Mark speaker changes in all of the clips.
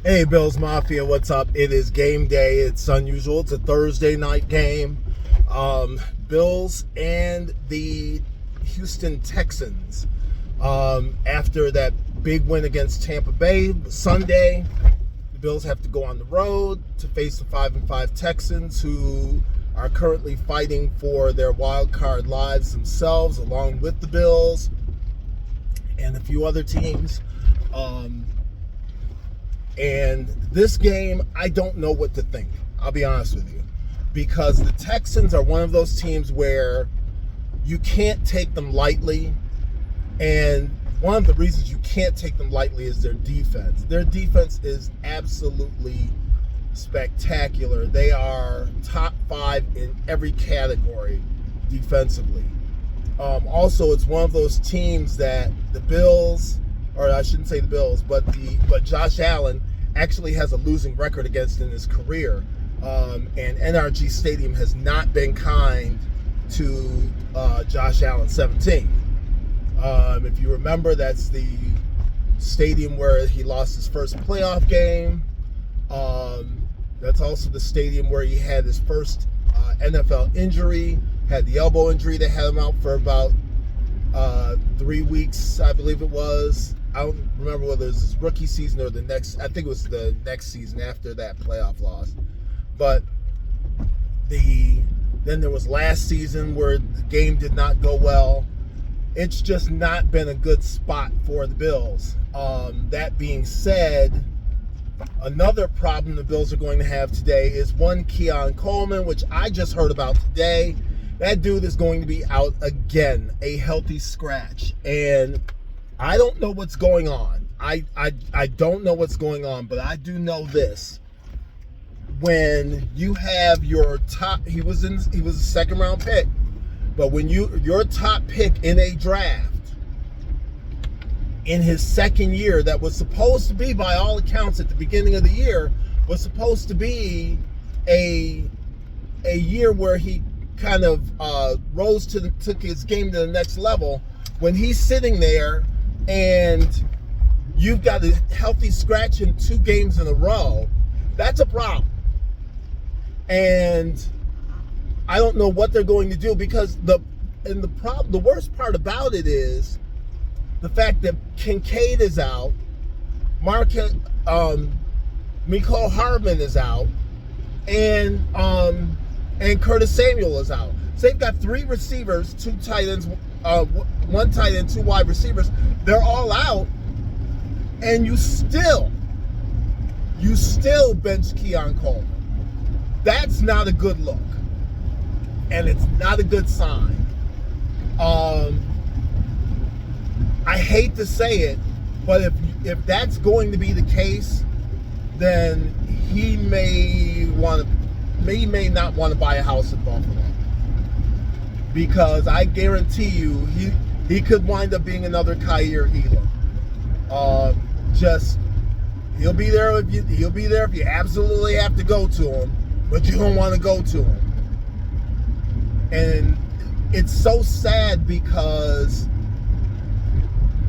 Speaker 1: Hey, Billsmafia, what's up? It is game day. It's unusual. It's a Thursday night game. Bills and the Houston Texans. After that big win against Tampa Bay Sunday, the Bills have to go on the road to face the 5-5 Texans, who are currently fighting for their wild card lives themselves, along with the Bills and a few other teams. And this game, I don't know what to think. I'll be honest with you. Because the Texans are one of those teams where you can't take them lightly. And one of the reasons you can't take them lightly is their defense. Their defense is absolutely spectacular. They are top 5 in every category defensively. Also, it's one of those teams that the Bills, or I shouldn't say the Bills, but Josh Allen actually has a losing record against in his career. And NRG Stadium has not been kind to Josh Allen 17. If you remember, that's the stadium where he lost his first playoff game. That's also the stadium where he had his first NFL injury, had the elbow injury that had him out for about 3 weeks, I believe it was. I don't remember whether it was his rookie season or the next. I think it was the next season after that playoff loss. But then there was last season where the game did not go well. It's just not been a good spot for the Bills. That being said, another problem the Bills are going to have today is one Keon Coleman, which I just heard about today. That dude is going to be out again, a healthy scratch. And I don't know what's going on. I don't know what's going on, but I do know this. When you have your top, he was a second round pick, but when your top pick in a draft in his second year, that was supposed to be, by all accounts at the beginning of the year, was supposed to be a year where he kind of took his game to the next level. When he's sitting there and you've got a healthy scratch in 2 games in a row, that's a problem. And I don't know what they're going to do, because the worst part about it is the fact that Kincaid is out, Mecole Hardman is out, and Curtis Samuel is out. So they've got 3 receivers, 2 tight ends, 1 tight end, 2 wide receivers. They're all out, and you still bench Keon Coleman. That's not a good look, and it's not a good sign. I hate to say it, but if that's going to be the case, then he may not want to buy a house in Buffalo, because I guarantee you he could wind up being another Kaiir Elam. He'll be there if you absolutely have to go to him, but you don't want to go to him. And it's so sad, because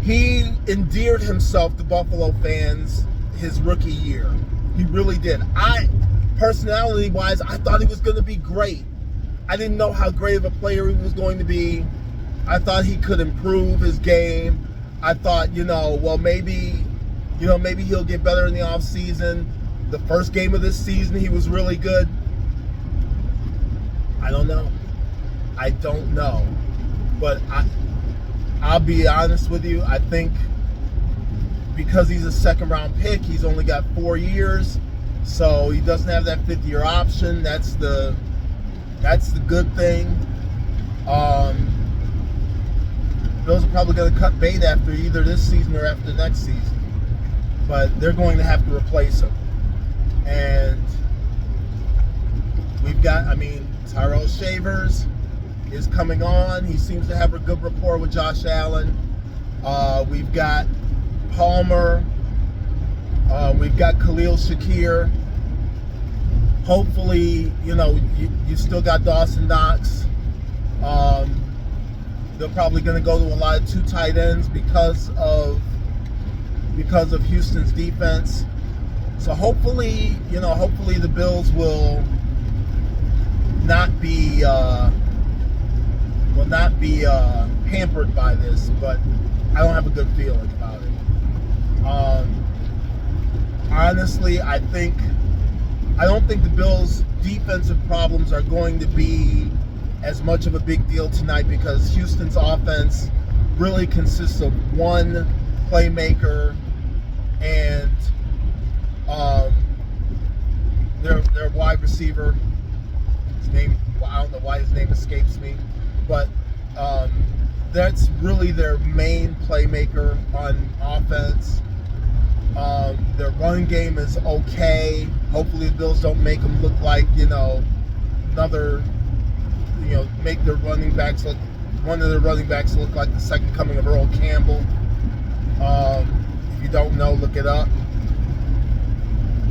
Speaker 1: he endeared himself to Buffalo fans his rookie year. He really did. Personality-wise, I thought he was going to be great. I didn't know how great of a player he was going to be. I thought he could improve his game. I thought, maybe he'll get better in the offseason. The first game of this season, he was really good. I don't know. But I'll be honest with you. I think because he's a second-round pick, he's only got 4 years, so he doesn't have that 5th-year option. That's the good thing. Bills are probably going to cut bait after either this season or after next season, but they're going to have to replace him. And we've got, Tyrell Shavers is coming on. He seems to have a good rapport with Josh Allen. We've got Palmer. We've got Khalil Shakir. Hopefully, you still got Dawson Knox. They're probably going to go to a lot of 2 tight ends because of Houston's defense. So hopefully the Bills will not be hampered by this, but I don't have a good feeling about it. Honestly, I don't think the Bills' defensive problems are going to be as much of a big deal tonight, because Houston's offense really consists of one playmaker and their wide receiver. His name, I don't know why his name escapes me, but that's really their main playmaker on offense. Their run game is okay. Hopefully the Bills don't make them look like, make their running backs look, one of their running backs look like the second coming of Earl Campbell. If you don't know, look it up.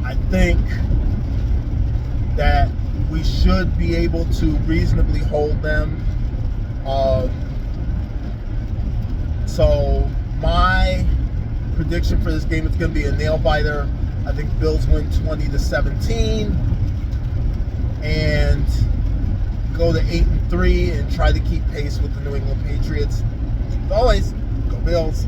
Speaker 1: I think that we should be able to reasonably hold them. So my prediction for this game, it's going to be a nail biter. I think Bills win 20-17 and go to 8-3 and try to keep pace with the New England Patriots. As always, go Bills.